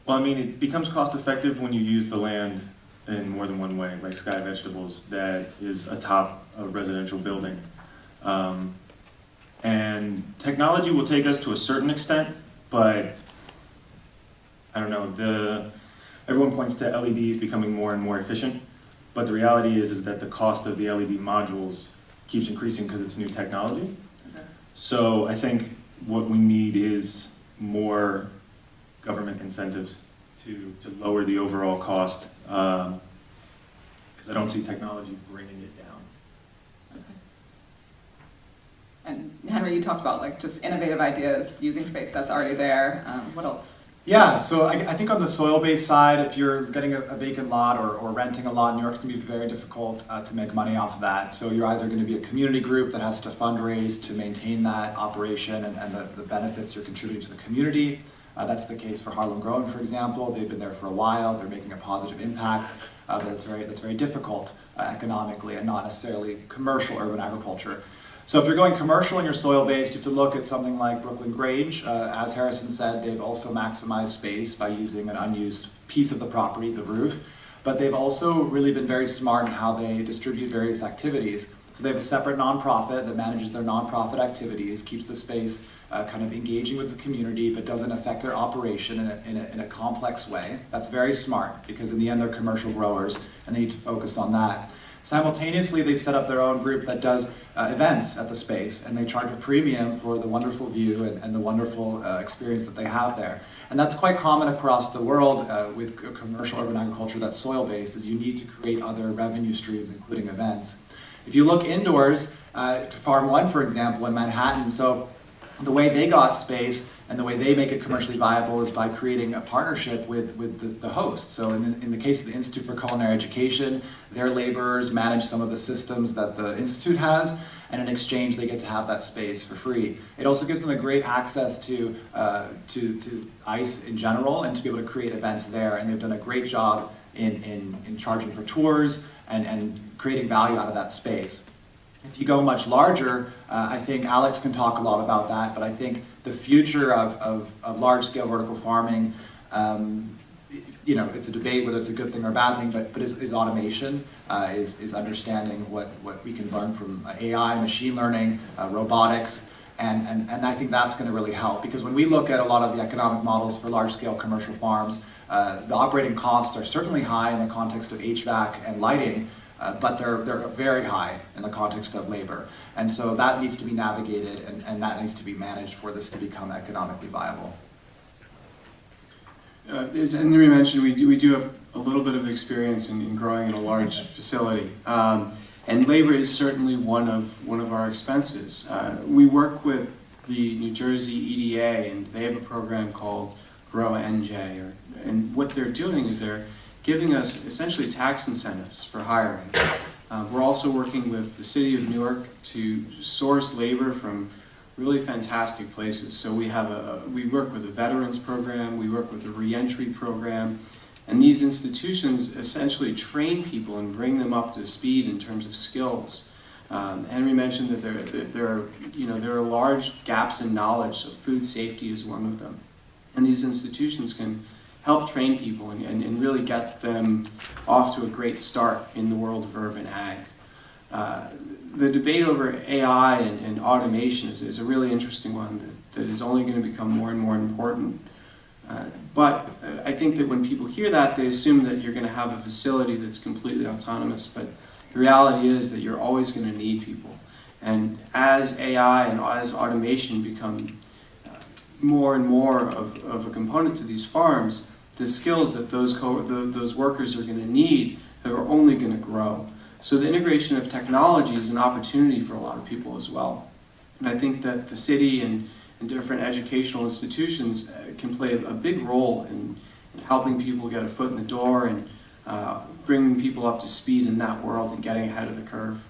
Well, I mean, it becomes cost effective when you use the land in more than one way, like Sky Vegetables, that is atop a residential building. And technology will take us to a certain extent, but I don't know, everyone points to LEDs becoming more and more efficient, but the reality is that the cost of the LED modules keeps increasing because it's new technology. Okay. So I think what we need is more government incentives to lower the overall cost, because I don't see technology bringing it down. Okay. And Henry, you talked about like just innovative ideas, using space that's already there. What else? Yeah, so I think on the soil-based side, if you're getting a vacant lot or renting a lot in New York, it's going to be very difficult to make money off of that. So you're either going to be a community group that has to fundraise to maintain that operation and the benefits you're contributing to the community. That's the case for Harlem Grown, for example. They've been there for a while. They're making a positive impact, but that's very difficult economically and not necessarily commercial urban agriculture. So if you're going commercial and you're soil-based, you have to look at something like Brooklyn Grange. As Harrison said, they've also maximized space by using an unused piece of the property, the roof. But they've also really been very smart in how they distribute various activities. So they have a separate nonprofit that manages their nonprofit activities, keeps the space kind of engaging with the community, but doesn't affect their operation in a complex way. That's very smart, because in the end they're commercial growers and they need to focus on that. Simultaneously, they've set up their own group that does events at the space, and they charge a premium for the wonderful view and the wonderful experience that they have there. And that's quite common across the world with commercial urban agriculture that's soil-based, is you need to create other revenue streams, including events. If you look indoors, to Farm One, for example, in Manhattan, so the way they got space and the way they make it commercially viable is by creating a partnership with the host. So in the case of the Institute for Culinary Education, their laborers manage some of the systems that the Institute has, and in exchange they get to have that space for free. It also gives them a great access to ICE in general and to be able to create events there, and they've done a great job in charging for tours and creating value out of that space. If you go much larger, I think Alex can talk a lot about that, but I think the future of large-scale vertical farming, it's a debate whether it's a good thing or a bad thing, but is automation, is understanding what we can learn from AI, machine learning, robotics, and I think that's going to really help, because when we look at a lot of the economic models for large-scale commercial farms, the operating costs are certainly high in the context of HVAC and lighting, but they're very high in the context of labor. And so that needs to be navigated and that needs to be managed for this to become economically viable. As Henry mentioned, we do have a little bit of experience in growing in a large facility. And labor is certainly one of our expenses. We work with the New Jersey EDA, and they have a program called Grow NJ. And what they're doing is they're giving us essentially tax incentives for hiring. We're also working with the City of Newark to source labor from really fantastic places. So we work with a veterans program, we work with a reentry program, and these institutions essentially train people and bring them up to speed in terms of skills. Henry mentioned that there are large gaps in knowledge, so food safety is one of them. And these institutions can help train people and really get them off to a great start in the world of urban ag. The debate over AI and automation is a really interesting one that is only going to become more and more important. But I think that when people hear that, they assume that you're going to have a facility that's completely autonomous, but the reality is that you're always going to need people. And as AI and as automation become more and more of a component to these farms, the skills that those workers are going to need are only going to grow. So the integration of technology is an opportunity for a lot of people as well. And I think that the city and different educational institutions can play a big role in helping people get a foot in the door and bringing people up to speed in that world and getting ahead of the curve.